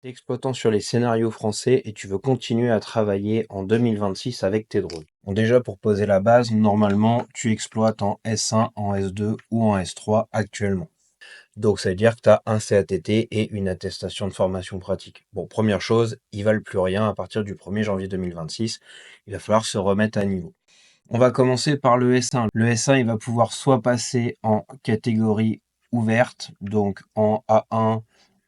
T'es exploitant sur les scénarios français et tu veux continuer à travailler en 2026 avec tes drones. Bon, déjà, pour poser la base, normalement, tu exploites en S1, en S2 ou en S3 actuellement. Donc, ça veut dire que tu as un CATT et une attestation de formation pratique. Bon, première chose, ils valent plus rien à partir du 1er janvier 2026. Il va falloir se remettre à niveau. On va commencer par le S1. Le S1, il va pouvoir soit passer en catégorie ouverte, donc en A1,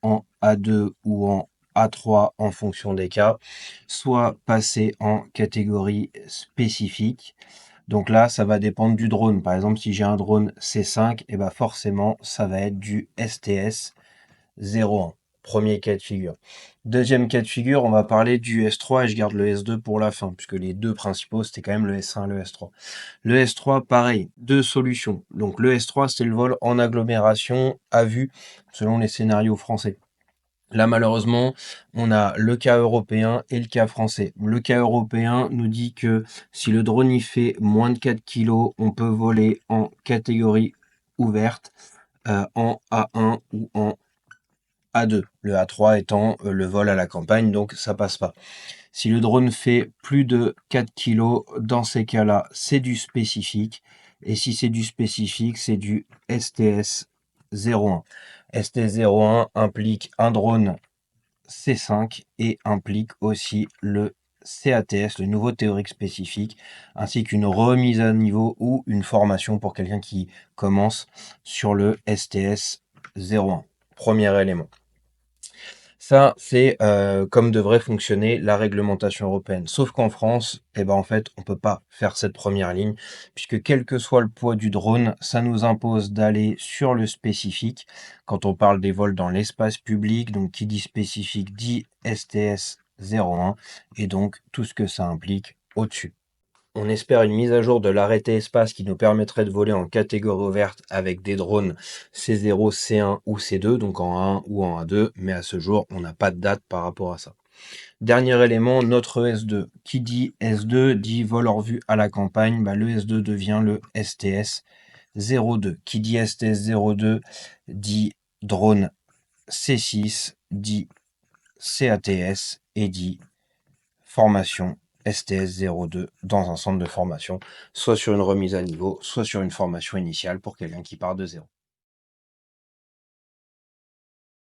en A2 ou en A3 en fonction des cas, soit passer en catégorie spécifique. Donc là, ça va dépendre du drone. Par exemple, si j'ai un drone C5, et ben forcément, ça va être du STS 0,1. Premier cas de figure. Deuxième cas de figure, on va parler du S3 et je garde le S2 pour la fin, puisque les deux principaux, c'était quand même le S1 et le S3. Le S3, pareil, deux solutions. Donc le S3, c'est le vol en agglomération à vue, selon les scénarios français. Là, malheureusement, on a le cas européen et le cas français. Le cas européen nous dit que si le drone y fait moins de 4 kg, on peut voler en catégorie ouverte, en A1 ou en A2. Le A3 étant le vol à la campagne, donc ça passe pas. Si le drone fait plus de 4 kg, dans ces cas-là, c'est du spécifique. Et si c'est du spécifique, c'est du STS 01. STS 01 implique un drone C5 et implique aussi le CATS, le nouveau théorique spécifique, ainsi qu'une remise à niveau ou une formation pour quelqu'un qui commence sur le STS 01. Premier élément. Ça, c'est comme devrait fonctionner la réglementation européenne. Sauf qu'en France, eh ben, en fait, on peut pas faire cette première ligne, puisque quel que soit le poids du drone, ça nous impose d'aller sur le spécifique. Quand on parle des vols dans l'espace public, donc qui dit spécifique dit STS 01, et donc tout ce que ça implique au-dessus. On espère une mise à jour de l'arrêté espace qui nous permettrait de voler en catégorie ouverte avec des drones C0, C1 ou C2, donc en A1 ou en A2, mais à ce jour, on n'a pas de date par rapport à ça. Dernier élément, notre S2. Qui dit S2 dit vol hors vue à la campagne, bah, le S2 devient le STS 02. Qui dit STS 02 dit drone C6, dit CATS et dit formation STS 02 dans un centre de formation, soit sur une remise à niveau, soit sur une formation initiale pour quelqu'un qui part de zéro.